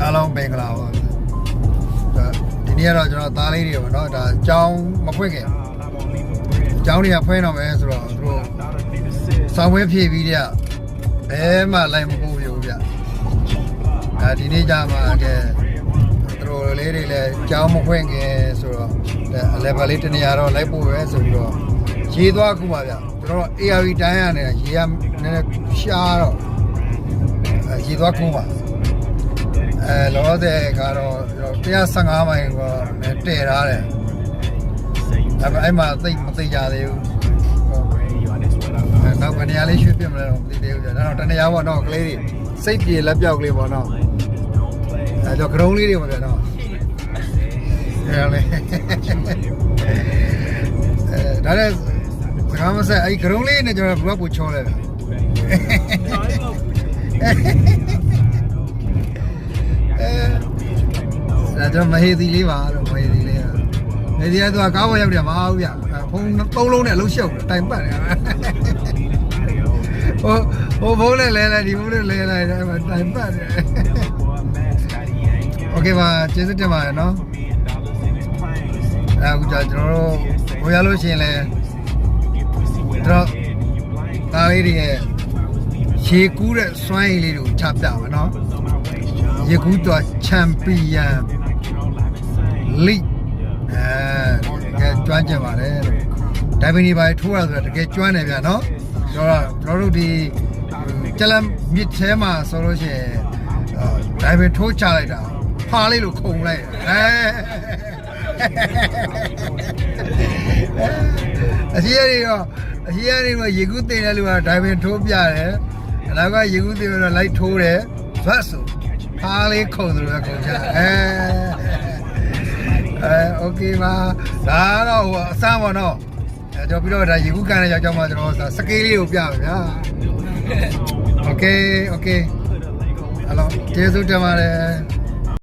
အားလုံးပင်္ဂလာပါဒီနေ့ကတော့ကျွန်တော်သားလေးတွေပေါ့နော်ဒါကျောင်းမဖွင့်ခင်ကျောင်းတွေကဖွင့်တော့မယ်ဆိုတော့သူတို့ဆောင်းဝဲဖြည့်ပြီးတဲ့ဘဲမှလိုက်မပို့ပြဘူးဗျဒီနေ့ကြမှာကဲသူတို့လေးတွေလည်းကျောင်းမဖွင့်ခင်ဆိုတော့အလဲပါလေးတနေရာတော့လိုက်ပို့ပဲဆိုပြီးတော့ရေးသွားခုပါဗျသူတို့ ARV တိုင်းရနေရေးရနည်းနည်းရှားတော့ရေးသွားခုပါလောတဲ့ကတော့115မိုင်ကတည်ထားတယ်ဒါပေမဲ့အဲ့မှာသိမသိကြသေးဘူးနောက်ကနေရာလေးရွှေ့ပြမလဲတော့မသိသေးဘူးကြာတော့တနေရာပေါ့နော်ကလေးတွေစိတ်ပြေလက်ပြောက်ကလေးပေါ့နော်တော့ကရုံးလေးတွေပေါ့ဗျာနော်အဲ့လေဒါလည်းစကားမဆက်အဲ့ကရုံးလေးနဲ့ကျွန်တော်ဘုရားပူချောလိုက်တာဒါကျွန်တော်မဟေးသီလေးပါတော့မဟေးသီလေးနေဒီကတော့ကားပေါ်ရောက်တယ်မအားဘူးဗျဖုန်းသုံးလုံးနဲ့အလုံးရှုပ်တိုင်ပတ်တယ်ဟိုဘုန်းနဲ့လဲလိုက်ဒီဘုန်းနဲ့လဲလိုက်တယ်တိုင်ပတ်တယ်โอเคပါကျေးဇူးတင်ပါတယ်နော်အခုကျွန်တော်တို့ဟိုရလို့ရှိရင်လဲတော့ဒါလေးတွေရဲ့ရေကူးတဲ့စွမ်းရည်လေးတွေကိုချပြပါနော်ရေကူးတော့ချန်ပီယံလိကဲကျွမ်းကျင်ပါတယ်ဒိုင်ဗီနီပါထိုးရဆိုတော့တကယ်ကျွမ်းတယ်ဗျာနော်ဆိုတော့ကျွန်တော်တို့ဒီကျလမ်မြစ်ထဲမှာဆိုလို့ရှိရင်ဒိုင်ဗီထိုးချလိုက်တာဖားလေးလို့ခုံလိုက်အရှိရတွေရေကူးတင်တဲ့လူကဒိုင်ဗီထိုးပြတယ်နောက်ကရေကူးတင်တော့လိုက်ထိုးတယ်ဘတ်ဆိုဖားလေးခုံတယ်လို့ခုံချโอเคပါဒါတော့ဟိုအစမ်းပါတော့ကျွန်တော်ပြီးတော့ဒါရေကူးကန်တဲ့ယောက်ျားမှကျွန်တော်စကေးလေးကိုပြပါဗျာโอเคအဲ့တော့ကျေးဇူးတင်ပါတယ်